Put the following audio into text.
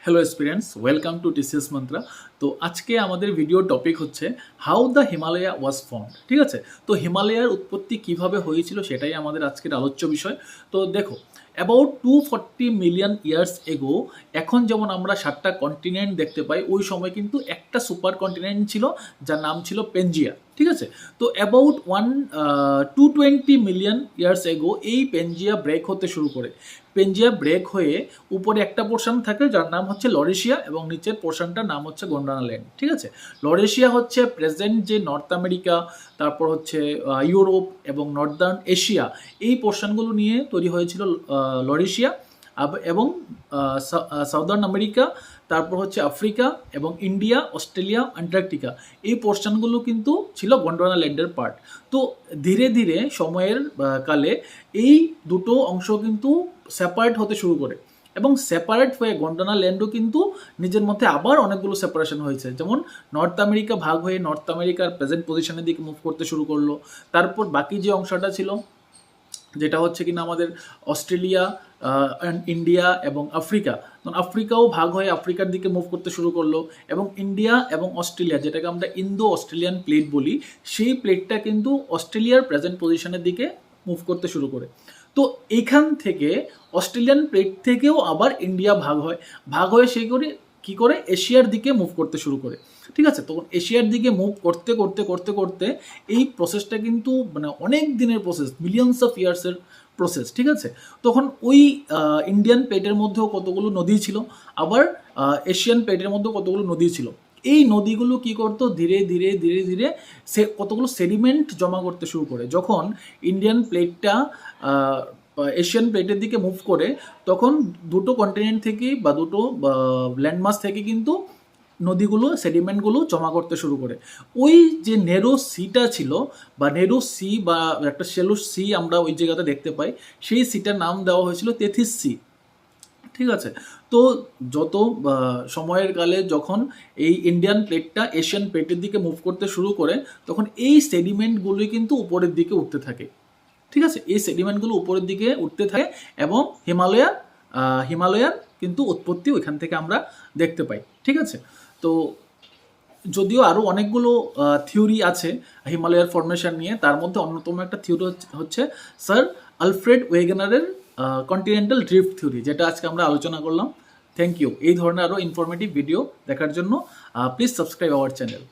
Hello students, welcome to TCS mantra. তো আজকে আমাদের ভিডিও টপিক হচ্ছে how the Himalaya was formed. ঠিক আছে, তো হিমালয়ার উৎপত্তি কিভাবে হয়েছিল সেটাই আমাদের আজকের আলোচ্য বিষয়। তো দেখো, অ্যাবাউট 240 মিলিয়ন ইয়ার্স এগো, এখন যেমন আমরা 7টা কন্টিনেন্ট দেখতে পাই, ওই সময় কিন্তু একটা সুপার কন্টিনেন্ট ছিল যার নাম ছিল পেনজিয়া। ঠিক আছে, তো অ্যাবাউট 220 মিলিয়ন ইয়ার্স এগো এই পেনজিয়া ব্রেক হতে শুরু করে। পেনজিয়া ব্রেক হয়ে উপরে একটা পোর্শন থাকে যার নাম হচ্ছে লরেশিয়া এবং নিচের পোর্শনটার নাম হচ্ছে গন্ডানা ল্যান্ড। ঠিক আছে, লরেশিয়া হচ্ছে প্রেজেন্ট যে নর্থ আমেরিকা, তারপর হচ্ছে ইউরোপ এবং নর্দার্ন এশিয়া, এই পোর্শনগুলো নিয়ে তৈরি হয়েছিল লরেশিয়া। এবং সাউদার্ন আমেরিকা, তারপর হচ্ছে আফ্রিকা এবং ইন্ডিয়া, অস্ট্রেলিয়া, অ্যান্টার্কটিকা, এই পোর্শনগুলো কিন্তু ছিল গন্ডোয়ানা ল্যান্ডের পার্ট। তো ধীরে ধীরে সময়ের কালে এই দুটো অংশ কিন্তু সেপারেট হতে শুরু করে এবং সেপারেট হয়ে গন্ডোয়ানা ল্যান্ডও কিন্তু নিজের মধ্যে আবার অনেকগুলো সেপারেশন হয়েছে। যেমন নর্থ আমেরিকা ভাগ হয়ে নর্থ আমেরিকার প্রেজেন্ট পজিশনের দিকে মুভ করতে শুরু করলো। তারপর বাকি যে অংশটা ছিল, যেটা হচ্ছে কিনা আমাদের অস্ট্রেলিয়া, ইন্ডিয়া এবং আফ্রিকা, আফ্রিকাও ভাগ হয়ে আফ্রিকার দিকে মুভ করতে শুরু করলো। এবং ইন্ডিয়া এবং অস্ট্রেলিয়া, যেটাকে আমরা ইন্দো অস্ট্রেলিয়ান প্লেট বলি, সেই প্লেটটা কিন্তু অস্ট্রেলিয়ার প্রেজেন্ট পজিশনের দিকে মুভ করতে শুরু করে। তো এখান থেকে অস্ট্রেলিয়ান প্লেট থেকেও আবার ইন্ডিয়া ভাগ হয়ে সেই করে কি করে এশিয়ার দিকে মুভ করতে শুরু করে। ঠিক আছে, তখন এশিয়ার দিকে মুভ করতে করতে করতে করতে এই প্রসেসটা কিন্তু মানে অনেক দিনের প্রসেস, মিলিয়নস অফ ইয়ার্সের প্রসেস। ঠিক আছে, তখন ওই ইন্ডিয়ান প্লেটের মধ্যেও কতগুলো নদী ছিল, আবার এশিয়ান প্লেটের মধ্যেও কতগুলো নদী ছিল। এই নদীগুলো কি করতো, ধীরে ধীরে ধীরে ধীরে কতগুলো সেডিমেন্ট জমা করতে শুরু করে। যখন ইন্ডিয়ান প্লেটটা এশিয়ান প্লেটের দিকে মুভ করে, তখন দুটো কন্টিনেন্ট থেকেই বা দুটো ল্যান্ডমাস থেকে কিন্তু নদীগুলো সেডিমেন্টগুলো জমা করতে শুরু করে। ওই যে নেরো সিটা ছিল বা নেরো সি বা একটা শেলো সি আমরা ওই জায়গাতে দেখতে পাই, সেই সিটার নাম দেওয়া হয়েছিল তেথিস সি। ঠিক আছে, তো যত সময়ের কালে যখন এই ইন্ডিয়ান প্লেটটা এশিয়ান প্লেটের দিকে মুভ করতে শুরু করে, তখন এই সেডিমেন্টগুলোই কিন্তু উপরের দিকে উঠতে থাকে। ঠিক আছে, এই সেডিমেন্টগুলো উপরের দিকে উঠতে থাকে এবং হিমালয়ার কিন্তু উৎপত্তি ওইখান থেকে আমরা দেখতে পাই। ঠিক আছে, তো যদিও আরও অনেকগুলো থিওরি আছে হিমালয়ার ফরমেশন নিয়ে, তার মধ্যে অন্যতম একটা থিওরি হচ্ছে স্যার আলফ্রেড ওয়েগনারের কন্টিনেন্টাল ড্রিফট থিওরি, যেটা আজকে আমরা আলোচনা করলাম। Thank you. এই ধরনের আরও ইনফরমেটিভ ভিডিও দেখার জন্য প্লিজ সাবস্ক্রাইব আওয়ার চ্যানেল।